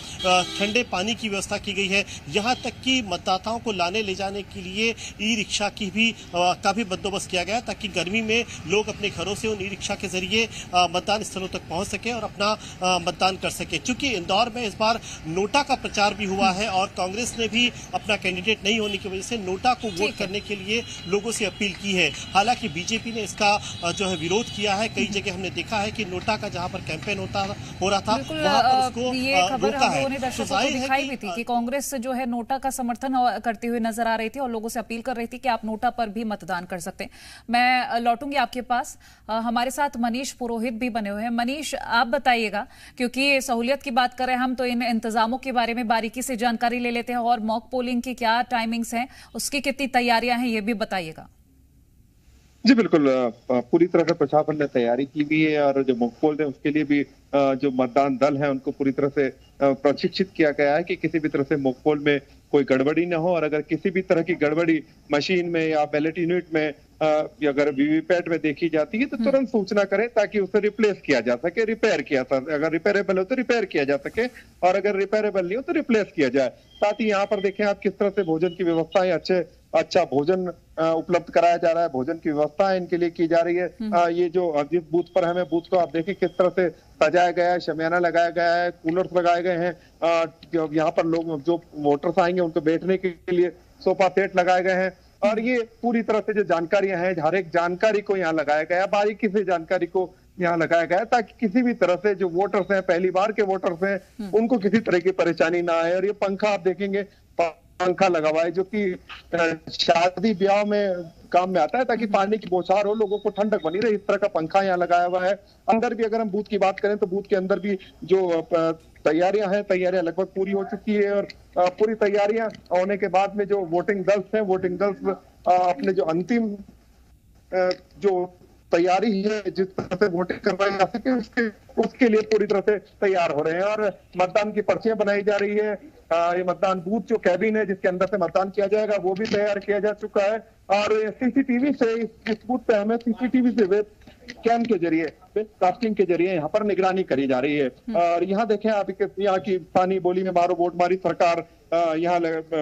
ठंडे पानी की व्यवस्था की गई है। यहाँ तक कि मतदाताओं को लाने ले जाने के लिए ई रिक्शा की का भी बंदोबस्त किया गया ताकि गर्मी में लोग अपने घरों से उन ई रिक्शा के जरिए मतदान स्थलों तक पहुंच सके और अपना मतदान कर सके। चूंकि इंदौर में इस बार नोटा का प्रचार भी हुआ है और कांग्रेस ने भी अपना कैंडिडेट नहीं होने की वजह से नोटा को वोट करने के लिए लोगों से अपील की है। हालांकि बीजेपी ने इसका जो है विरोध किया है। कई जगह हमने देखा है कि नोटा का जहां पर कैंपेन हो रहा था वहां पर उसको ये खबर रोका हम लोगों ने है। दर्शकों को दिखाई भी थी कि कांग्रेस जो है नोटा का समर्थन करती हुई नजर आ रही थी और लोगों से अपील कर रही थी कि आप नोटा पर भी मतदान कर सकते हैं। मैं लौटूंगी आपके पास। हमारे साथ मनीष पुरोहित भी बने हुए हैं। मनीष, आप बताइएगा, क्योंकि सहूलियत की बात करें हम तो इन इंतजामों के बारे में बारीकी से जानकारी ले लेते हैं और मॉक पोलिंग की क्या टाइमिंग्स हैं, उसकी कितनी तैयारियां हैं, ये भी बताइएगा। जी बिल्कुल, पूरी तरह से प्रशासन ने तैयारी की भी है और जो मॉक पोल है उसके लिए भी जो मतदान दल है उनको पूरी तरह से प्रशिक्षित किया गया है कि किसी भी तरह से मॉक पोल में कोई गड़बड़ी ना हो और अगर किसी भी तरह की गड़बड़ी मशीन में या बैलेट यूनिट में या अगर वीवीपैट में देखी जाती है तो तुरंत सूचना करें ताकि उसे रिप्लेस किया जा सके, रिपेयर किया अगर रिपेयरेबल हो तो रिपेयर किया जा सके और अगर रिपेयरेबल नहीं हो तो रिप्लेस किया जाए। साथ ही यहाँ पर देखें आप किस तरह से भोजन की व्यवस्था है, अच्छा भोजन उपलब्ध कराया जा रहा है, भोजन की व्यवस्था इनके लिए की जा रही है। ये जो जिस बूथ पर हमें बूथ को आप देखें किस तरह से सजाया गया है, शमियाना लगाया गया है, कूलर्स लगाए गए हैं। यहाँ पर लोग जो वोटर्स आएंगे उनको बैठने के लिए सोफा सेट लगाए गए हैं और ये पूरी तरह से जो जानकारियां हैं हर एक जानकारी को यहाँ लगाया गया है, बारीकी से जानकारी को यहाँ लगाया गया है ताकि किसी भी तरह से जो वोटर्स हैं, पहली बार के वोटर्स हैं, उनको किसी तरह की परेशानी ना आए। और ये पंखा आप देखेंगे, पंखा लगा हुआ है जो कि शादी ब्याह में काम में आता है ताकि पानी की बौछार हो, लोगों को ठंडक बनी रहे, इस तरह का पंखा यहाँ लगाया हुआ है। अंदर भी अगर हम बूथ की बात करें तो बूथ के अंदर भी जो तैयारियां हैं, तैयारियां लगभग पूरी हो चुकी है और पूरी तैयारियां होने के बाद में जो वोटिंग दल्स हैं, वोटिंग दल्स अपने जो अंतिम जो तैयारी है जिस तरह से वोटिंग करवाई जा सके उसके लिए पूरी तरह से तैयार हो रहे हैं और मतदान की पर्चियां बनाई जा रही है। ये मतदान बूथ जो कैबिन है जिसके अंदर से मतदान किया जाएगा वो भी तैयार किया जा चुका है और सीसीटीवी से इस बूथ पे हमें सीसीटीवी से कैम के जरिए, कास्टिंग के जरिए यहाँ पर निगरानी करी जा रही है। और यहाँ देखें आप, यहाँ की पानी बोली में मारो वोट मारी सरकार, यहाँ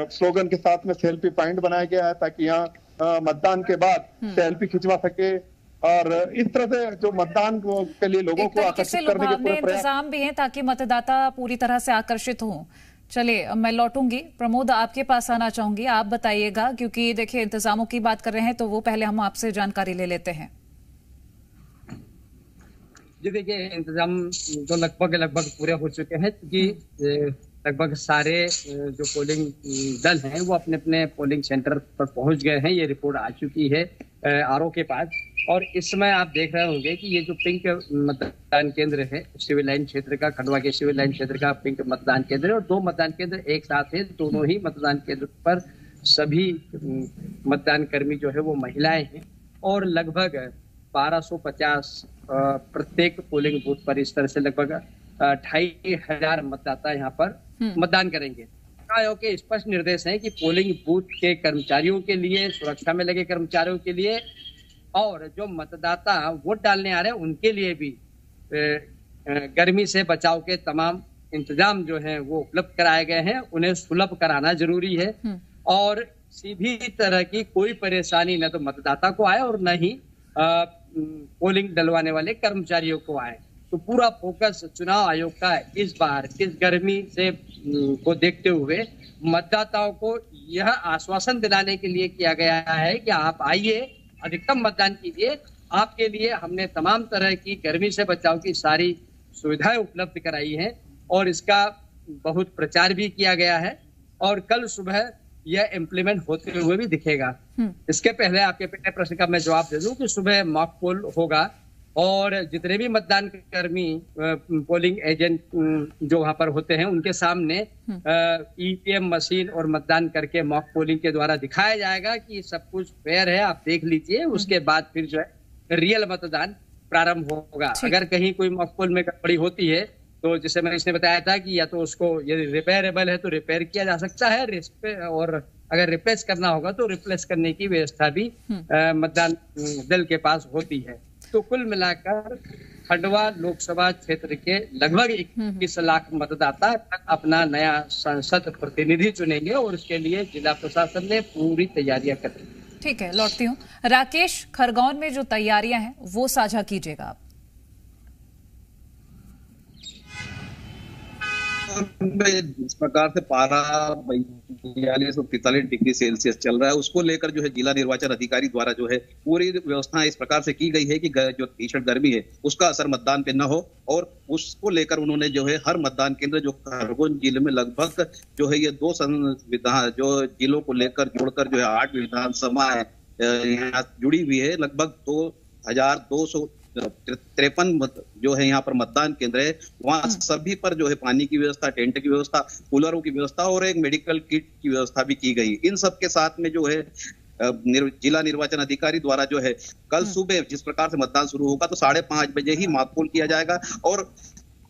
स्लोगन के साथ में सेल्फी पॉइंट बनाया गया है ताकि यहाँ मतदान के बाद सेल्फी खिंचवा सके। और इस तरह से जो मतदान के लिए लोगों को आकर्षित करने के पूरे इंतजाम भी हैं ताकि मतदाता पूरी तरह से आकर्षित हों। चलिए मैं लौटूंगी, प्रमोद आपके पास आना चाहूंगी, आप बताइएगा, क्योंकि देखिए इंतजामों की बात कर रहे हैं तो वो पहले हम आपसे जानकारी ले लेते हैं। जी देखिए, इंतजाम तो लगभग पूरे हो चुके हैं, क्योंकि लगभग सारे जो पोलिंग दल हैं वो अपने अपने पोलिंग सेंटर पर पहुंच गए हैं। ये रिपोर्ट आ चुकी है आरओ के पास। और इस समय आप देख रहे होंगे कि ये जो पिंक मतदान केंद्र है सिविल लाइन क्षेत्र का, खंडवा के सिविल लाइन क्षेत्र का पिंक मतदान केंद्र है, और 2 मतदान केंद्र एक साथ है। दोनों ही मतदान केंद्र पर सभी मतदान कर्मी जो है वो महिलाएं हैं, और लगभग 1250 प्रत्येक पोलिंग बूथ पर इस तरह से लगभग 2500 मतदाता यहाँ पर मतदान करेंगे। आयोग के स्पष्ट निर्देश हैं कि पोलिंग बूथ के कर्मचारियों के लिए, सुरक्षा में लगे कर्मचारियों के लिए, और जो मतदाता वोट डालने आ रहे हैं उनके लिए भी गर्मी से बचाव के तमाम इंतजाम जो हैं वो उपलब्ध कराए गए हैं। उन्हें सुलभ कराना जरूरी है, और किसी भी तरह की कोई परेशानी न तो मतदाता को आए और न ही पोलिंग डलवाने वाले कर्मचारियों को आए। तो पूरा फोकस चुनाव आयोग का इस बार इस गर्मी से को देखते हुए मतदाताओं को यह आश्वासन दिलाने के लिए किया गया है कि आप आइए, अधिकतम मतदान कीजिए। आपके लिए हमने तमाम तरह की गर्मी से बचाव की सारी सुविधाएं उपलब्ध कराई हैं, और इसका बहुत प्रचार भी किया गया है, और कल सुबह यह इम्प्लीमेंट होते हुए भी दिखेगा। इसके पहले आपके पहले प्रश्न का मैं जवाब दे दूं कि सुबह मॉक पोल होगा, और जितने भी मतदान कर्मी पोलिंग एजेंट जो वहां पर होते हैं उनके सामने ईवीएम मशीन और मतदान करके मॉक पोलिंग के द्वारा दिखाया जाएगा कि सब कुछ फेयर है, आप देख लीजिए। उसके बाद फिर जो है रियल मतदान प्रारंभ होगा। अगर कहीं कोई मॉक पोल में गड़बड़ी होती है तो जैसे मैंने इसने बताया था कि या तो उसको यदि रिपेयरेबल है तो रिपेयर किया जा सकता है, और अगर रिप्लेस करना होगा तो रिप्लेस करने की व्यवस्था भी मतदान दल के पास होती है। तो कुल मिलाकर खंडवा लोकसभा क्षेत्र के लगभग 21 लाख मतदाता अपना नया संसद प्रतिनिधि चुनेंगे, और इसके लिए जिला प्रशासन ने पूरी तैयारियां कर ली। ठीक है, लौटती हूँ। राकेश, खरगोन में जो तैयारियां हैं वो साझा कीजिएगा आप। जिस प्रकार से पारा 42 और 43 डिग्री सेल्सियस चल रहा है, उसको लेकर जो है जिला निर्वाचन अधिकारी द्वारा जो है पूरी व्यवस्था इस प्रकार से की गई है कि जो भीषण गर्मी है उसका असर मतदान पे न हो, और उसको लेकर उन्होंने जो है हर मतदान केंद्र जो खरगोन जिले में लगभग जो है ये 2 संविधान जो जिलों को लेकर जोड़कर जो है 8 विधानसभा यहाँ जुड़ी हुई है, लगभग 2253 जो है यहाँ पर मतदान केंद्र है। वहाँ सभी पर जो है पानी की व्यवस्था, टेंट की व्यवस्था, कूलरों की व्यवस्था और एक मेडिकल किट की व्यवस्था भी की गई। इन सब के साथ में जो है जिला निर्वाचन अधिकारी द्वारा जो है कल सुबह जिस प्रकार से मतदान शुरू होगा तो 5:30 बजे ही मॉक पोल किया जाएगा, और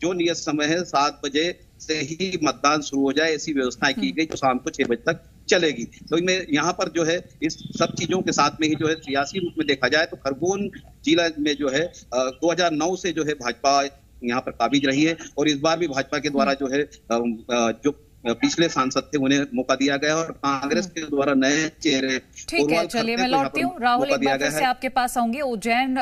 जो नियत समय है 7 बजे से ही मतदान शुरू हो जाए, ऐसी व्यवस्थाएं की गई जो शाम को 6 बजे तक चलेगी। तो मैं यहाँ पर जो है इस सब चीजों के साथ में ही जो है सियासी रूप में देखा जाए तो खरगोन जिला में जो है 2009 से जो है भाजपा यहाँ पर काबिज रही है, और इस बार भी भाजपा के द्वारा जो है जो पिछले सांसद थे उन्हें मौका दिया गया और कांग्रेस के द्वारा नए चेहरे। ठीक है, चलिए मैं लौटती हूँ। राहुल, एक बार फिर से आपके पास आऊंगी। उज्जैन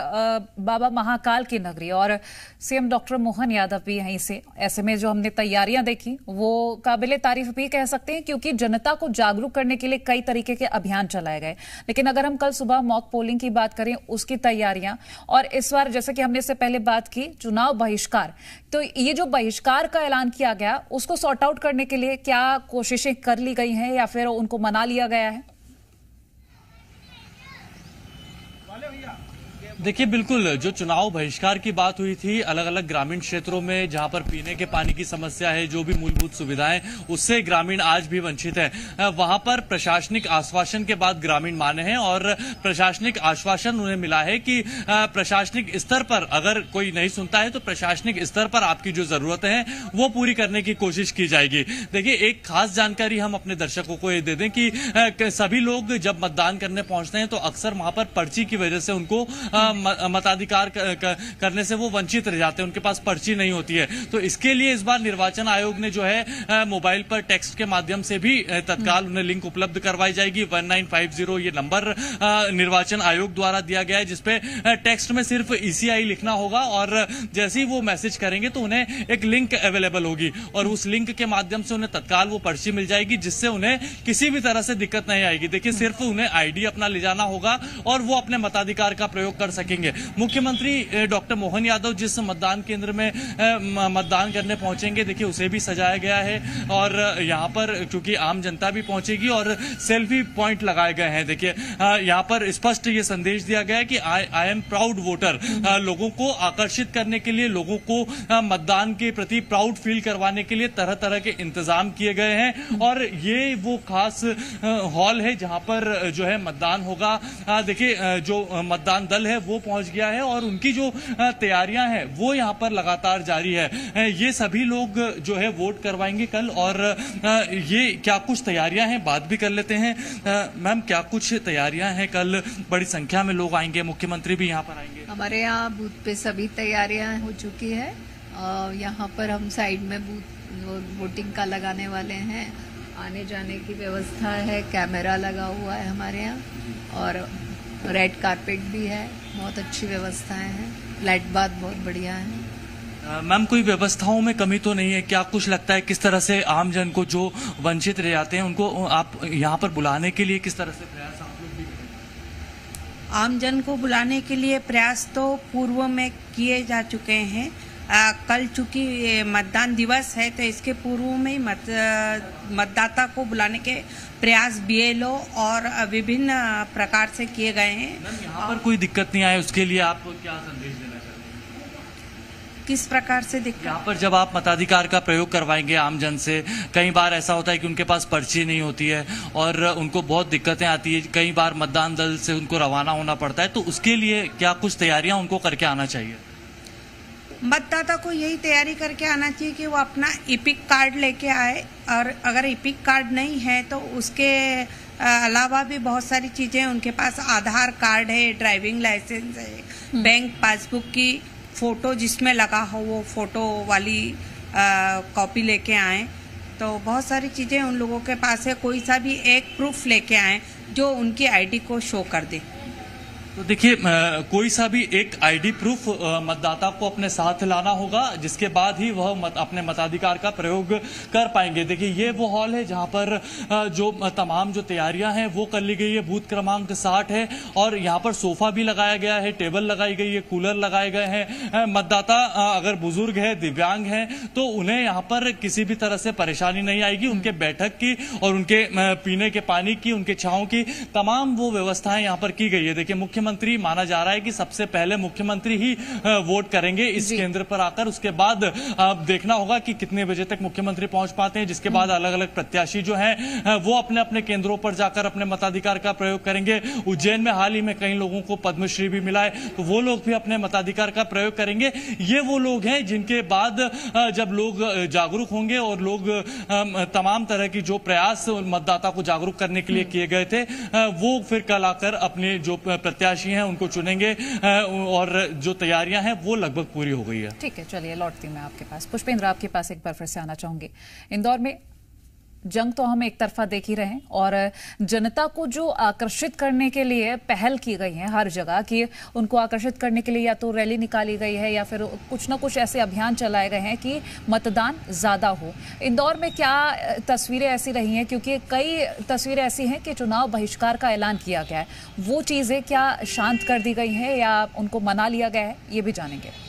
बाबा महाकाल की नगरी और सीएम डॉक्टर मोहन यादव भी यहीं से। ऐसे में जो हमने तैयारियां देखी वो काबिले तारीफ भी कह सकते हैं, क्योंकि जनता को जागरूक करने के लिए कई तरीके के अभियान चलाए गए। लेकिन अगर हम कल सुबह मॉक पोलिंग की बात करें, उसकी तैयारियां, और इस बार जैसे कि हमने इससे पहले बात की चुनाव बहिष्कार, तो ये जो बहिष्कार का ऐलान किया गया उसको सॉर्ट आउट करने के लिए क्या कोशिशें कर ली गई हैं या फिर उनको मना लिया गया है? देखिए, बिल्कुल जो चुनाव बहिष्कार की बात हुई थी, अलग अलग ग्रामीण क्षेत्रों में जहां पर पीने के पानी की समस्या है, जो भी मूलभूत सुविधाएं, उससे ग्रामीण आज भी वंचित है। वहां पर प्रशासनिक आश्वासन के बाद ग्रामीण माने हैं, और प्रशासनिक आश्वासन उन्हें मिला है कि प्रशासनिक स्तर पर अगर कोई नहीं सुनता है तो प्रशासनिक स्तर पर आपकी जो जरूरतें हैं वो पूरी करने की कोशिश की जाएगी। देखिए, एक खास जानकारी हम अपने दर्शकों को ये दे दें कि सभी लोग जब मतदान करने पहुंचते हैं तो अक्सर वहां पर पर्ची की वजह से उनको मताधिकार करने से वो वंचित रह जाते हैं, उनके पास पर्ची नहीं होती है। तो इसके लिए इस बार निर्वाचन आयोग ने जो है मोबाइल पर टेक्स्ट के माध्यम से भी तत्काल उन्हें लिंक उपलब्ध करवाई जाएगी। 1950 ये नंबर निर्वाचन आयोग द्वारा दिया गया है, जिसपे टेक्स्ट में सिर्फ ECI लिखना होगा और जैसे ही वो मैसेज करेंगे तो उन्हें एक लिंक अवेलेबल होगी और उस लिंक के माध्यम से उन्हें तत्काल वो पर्ची मिल जाएगी, जिससे उन्हें किसी भी तरह से दिक्कत नहीं आएगी। देखिए, सिर्फ उन्हें ID अपना ले जाना होगा और वो अपने मताधिकार का प्रयोग कर सकेंगे। मुख्यमंत्री डॉक्टर मोहन यादव जिस मतदान केंद्र में मतदान करने पहुंचेंगे, देखिए उसे भी सजाया गया है और यहाँ पर क्योंकि आम जनता भी पहुंचेगी और सेल्फी पॉइंट लगाए गए हैं। देखिए, यहाँ पर स्पष्ट ये संदेश दिया गया है कि आई एम प्राउड वोटर। लोगों को आकर्षित करने के लिए, लोगों को मतदान के प्रति प्राउड फील करवाने के लिए तरह तरह के इंतजाम किए गए हैं और ये वो खास हॉल है जहां पर जो है मतदान होगा। देखिए, जो मतदान दल है वो पहुंच गया है और उनकी जो तैयारियां हैं वो यहाँ पर लगातार जारी है। ये सभी लोग जो है वोट करवाएंगे कल और ये क्या कुछ तैयारियां हैं बात भी कर लेते हैं। मैम, क्या कुछ तैयारियां हैं? कल बड़ी संख्या में लोग आएंगे, मुख्यमंत्री भी यहाँ पर आएंगे। हमारे यहाँ बूथ पे सभी तैयारियां हो चुकी है। यहाँ पर हम साइड में बूथ वोटिंग का लगाने वाले हैं। आने जाने की व्यवस्था है, कैमरा लगा हुआ है हमारे यहाँ और रेड कारपेट भी है। बहुत अच्छी व्यवस्थाएं हैं, लाइट बात बहुत बढ़िया है। मैम, कोई व्यवस्थाओं में कमी तो नहीं है? क्या कुछ लगता है किस तरह से आम जन को जो वंचित रह जाते हैं उनको आप यहाँ पर बुलाने के लिए किस तरह से प्रयास आप लोग भी करें? आम जन को बुलाने के लिए प्रयास तो पूर्व में किए जा चुके हैं। कल चूंकि मतदान दिवस है तो इसके पूर्व में मतदाता को बुलाने के प्रयास BLO और विभिन्न प्रकार से किए गए हैं। यहाँ पर कोई दिक्कत नहीं आए उसके लिए आप क्या संदेश देना चाहते हैं? किस प्रकार से दिक्कत? यहाँ पर जब आप मताधिकार का प्रयोग करवाएंगे आम जन से, कई बार ऐसा होता है कि उनके पास पर्ची नहीं होती है और उनको बहुत दिक्कतें आती है, कई बार मतदान दल से उनको रवाना होना पड़ता है, तो उसके लिए क्या कुछ तैयारियां उनको करके आना चाहिए? मतदाता को यही तैयारी करके आना चाहिए कि वो अपना EPIC कार्ड लेके आए और अगर EPIC कार्ड नहीं है तो उसके अलावा भी बहुत सारी चीज़ें उनके पास आधार कार्ड है, ड्राइविंग लाइसेंस है, बैंक पासबुक की फ़ोटो जिसमें लगा हो वो फ़ोटो वाली कॉपी लेके आएँ। तो बहुत सारी चीज़ें उन लोगों के पास है। कोई सा भी एक प्रूफ लेके आएँ जो उनकी ID को शो कर दे। तो देखिए, कोई सा भी एक ID प्रूफ मतदाता को अपने साथ लाना होगा, जिसके बाद ही वह अपने मताधिकार का प्रयोग कर पाएंगे। देखिए, ये वो हॉल है जहां पर जो तमाम जो तैयारियां हैं वो कर ली गई है। बूथ क्रमांक 60 है और यहाँ पर सोफा भी लगाया गया है, टेबल लगाई गई है, कूलर लगाए गए हैं। मतदाता अगर बुजुर्ग है, दिव्यांग है तो उन्हें यहाँ पर किसी भी तरह से परेशानी नहीं आएगी। उनके बैठक की और उनके पीने के पानी की, उनके छांव की तमाम वो व्यवस्थाएं यहाँ पर की गई है। देखिए, मुख्यमंत्री माना जा रहा है कि सबसे पहले मुख्यमंत्री ही वोट करेंगे इस केंद्र पर आकर। उसके बाद देखना होगा कि कितने बजे तक मुख्यमंत्री पहुंच पाते हैं, जिसके बाद अलग अलग प्रत्याशी जो हैं वो अपने अपने केंद्रों पर जाकर अपने मताधिकार का प्रयोग करेंगे। उज्जैन में हाल ही में कई लोगों को पद्मश्री भी मिला है, तो वो लोग भी अपने मताधिकार का प्रयोग करेंगे। ये वो लोग हैं जिनके बाद जब लोग जागरूक होंगे और लोग तमाम तरह की जो प्रयास मतदाता को जागरूक करने के लिए किए गए थे वो फिर कल आकर अपने जो प्रत्याशी हैं उनको चुनेंगे और जो तैयारियां हैं वो लगभग पूरी हो गई है। ठीक है, चलिए लौटती हूं मैं आपके पास। पुष्पेंद्र, आपके पास एक बार फिर से आना चाहूंगी। इंदौर में जंग तो हम एक तरफा देख ही रहे हैं और जनता को जो आकर्षित करने के लिए पहल की गई है हर जगह कि उनको आकर्षित करने के लिए या तो रैली निकाली गई है या फिर कुछ ना कुछ ऐसे अभियान चलाए गए हैं कि मतदान ज्यादा हो। इंदौर में क्या तस्वीरें ऐसी रही हैं? क्योंकि कई तस्वीरें ऐसी हैं कि चुनाव बहिष्कार का ऐलान किया गया है, वो चीजें क्या शांत कर दी गई हैं या उनको मना लिया गया है, ये भी जानेंगे।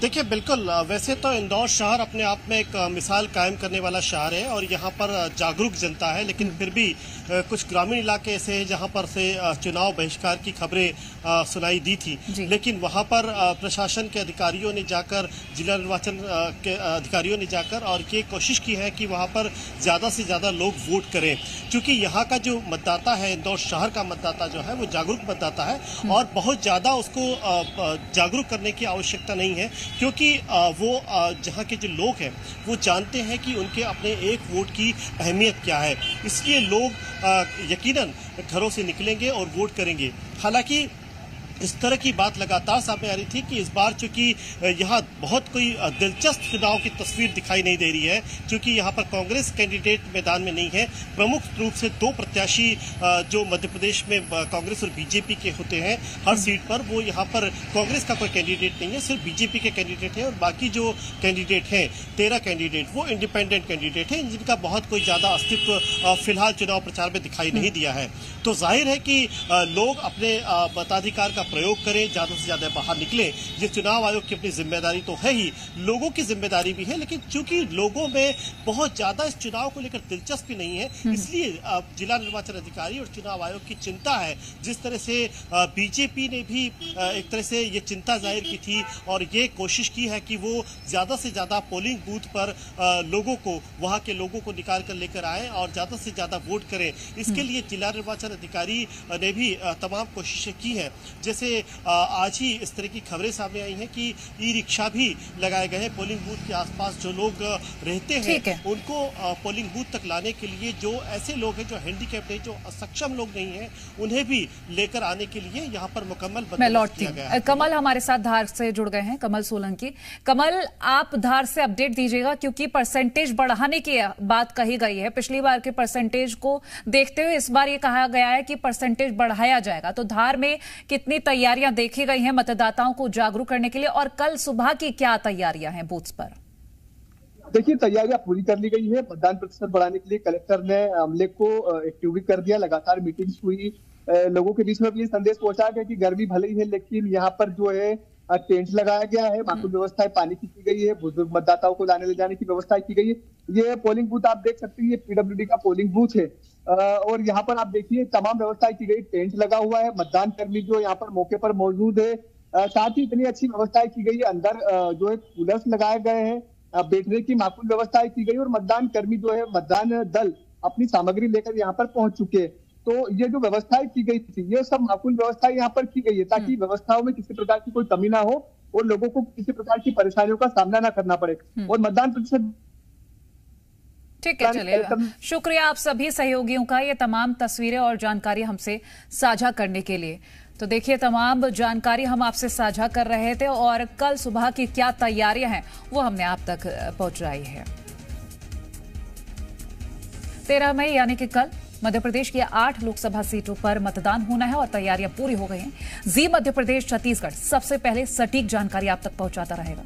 देखिए, बिल्कुल वैसे तो इंदौर शहर अपने आप में एक मिसाल कायम करने वाला शहर है और यहाँ पर जागरूक जनता है, लेकिन फिर भी कुछ ग्रामीण इलाके ऐसे हैं जहाँ पर से चुनाव बहिष्कार की खबरें सुनाई दी थी, लेकिन वहाँ पर प्रशासन के अधिकारियों ने जाकर, जिला निर्वाचन के अधिकारियों ने जाकर और ये कोशिश की है कि वहाँ पर ज़्यादा से ज़्यादा लोग वोट करें, क्योंकि यहाँ का जो मतदाता है, इंदौर शहर का मतदाता जो है वो जागरूक मतदाता है और बहुत ज़्यादा उसको जागरूक करने की आवश्यकता नहीं है। क्योंकि वो जहाँ के जो लोग हैं वो जानते हैं कि उनके अपने एक वोट की अहमियत क्या है, इसलिए लोग यकीनन घरों से निकलेंगे और वोट करेंगे। हालांकि इस तरह की बात लगातार सामने आ रही थी कि इस बार चूंकि यहाँ बहुत कोई दिलचस्प चुनाव की तस्वीर दिखाई नहीं दे रही है, क्योंकि यहाँ पर कांग्रेस कैंडिडेट मैदान में नहीं है। प्रमुख रूप से दो प्रत्याशी जो मध्य प्रदेश में कांग्रेस और बीजेपी के होते हैं हर सीट पर, वो यहाँ पर कांग्रेस का कोई कैंडिडेट नहीं है, सिर्फ बीजेपी के कैंडिडेट हैं। और बाकी जो कैंडिडेट हैं 13 कैंडिडेट वो इंडिपेंडेंट कैंडिडेट हैं, जिनका बहुत कोई ज्यादा अस्तित्व फिलहाल चुनाव प्रचार में दिखाई नहीं दिया है। तो जाहिर है कि लोग अपने मताधिकार का प्रयोग करें, ज्यादा से ज्यादा बाहर निकले। ये चुनाव आयोग की अपनी जिम्मेदारी तो है ही, लोगों की जिम्मेदारी भी है, लेकिन चूंकि लोगों में बहुत ज्यादा इस चुनाव को लेकर दिलचस्पी नहीं है, इसलिए जिला निर्वाचन अधिकारी और चुनाव आयोग की चिंता है। जिस तरह से बीजेपी ने भी एक तरह से ये चिंता जाहिर की थी और ये कोशिश की है कि वो ज्यादा से ज्यादा पोलिंग बूथ पर लोगों को, वहां के लोगों को निकाल कर लेकर आए और ज्यादा से ज्यादा वोट करें। इसके लिए जिला निर्वाचन अधिकारी ने भी तमाम कोशिशें की हैं। जैसे आज ही इस तरह की खबरें सामने आई हैं कि ई रिक्शा भी लगाए गए हैं पोलिंग बूथ के आसपास। जो लोग रहते हैं उनको पोलिंग बूथ तक लाने के लिए, जो ऐसे लोग हैं जो हैंडीकैप्ड हैं, जो असक्षम लोग नहीं हैं, उन्हें भी लेकर आने के लिए यहाँ पर मुकम्मल बंदोबस्त किया गया है। कमल हमारे साथ धार से जुड़ गए हैं, कमल सोलंकी। कमल, आप धार से अपडेट दीजिएगा, क्योंकि परसेंटेज बढ़ाने की बात कही गई है। पिछली बार के परसेंटेज को देखते हुए इस बार ये कहा गया है कि परसेंटेज बढ़ाया जाएगा। तो धार में कितनी तैयारियां देखी गई हैं मतदाताओं को जागरूक करने के लिए, और कल सुबह की क्या तैयारियां हैं बूथ्स पर? देखिए, तैयारियां पूरी कर ली गई है। मतदान प्रतिशत बढ़ाने के लिए कलेक्टर ने अमले को एक्टिव भी कर दिया। लगातार मीटिंग्स हुई, लोगों के बीच में भी ये संदेश पहुंचा गया कि गर्मी भले ही है, लेकिन यहाँ पर जो है टेंट लगाया गया है, माकूल व्यवस्थाएं पानी की गई है, बुजुर्ग मतदाताओं को लाने ले जाने की व्यवस्था की गई है। ये पोलिंग बूथ आप देख सकते हैं, ये पीडब्ल्यूडी का पोलिंग बूथ है और यहाँ पर आप देखिए तमाम व्यवस्थाएं की गई, टेंट लगा हुआ है, मतदान कर्मी जो यहाँ पर मौके पर मौजूद है। साथ ही इतनी अच्छी व्यवस्थाएं की गई है, अंदर जो है कूलर्स लगाए गए हैं, बैठने की माकूल व्यवस्थाएं की गई और मतदान कर्मी जो है, मतदान दल अपनी सामग्री लेकर यहाँ पर पहुंच चुके हैं। तो ये जो व्यवस्थाएं की गई थी, ये सब माकूल व्यवस्थाएं यहाँ पर की गई है, ताकि व्यवस्थाओं में किसी प्रकार की कोई कमी ना हो और लोगों को किसी प्रकार की परेशानियों का सामना ना करना पड़े। और मतदान प्रतिशत ठीक है, चलिए, शुक्रिया आप सभी सहयोगियों का, ये तमाम तस्वीरें और जानकारी हमसे साझा करने के लिए। तो देखिए, तमाम जानकारी हम आपसे साझा कर रहे थे और कल सुबह की क्या तैयारियां हैं वो हमने आप तक पहुंचाई है। 13 मई यानी कि कल मध्य प्रदेश की 8 लोकसभा सीटों पर मतदान होना है और तैयारियां पूरी हो गई हैं। जी मध्य प्रदेश छत्तीसगढ़ सबसे पहले सटीक जानकारी आप तक पहुंचाता रहेगा।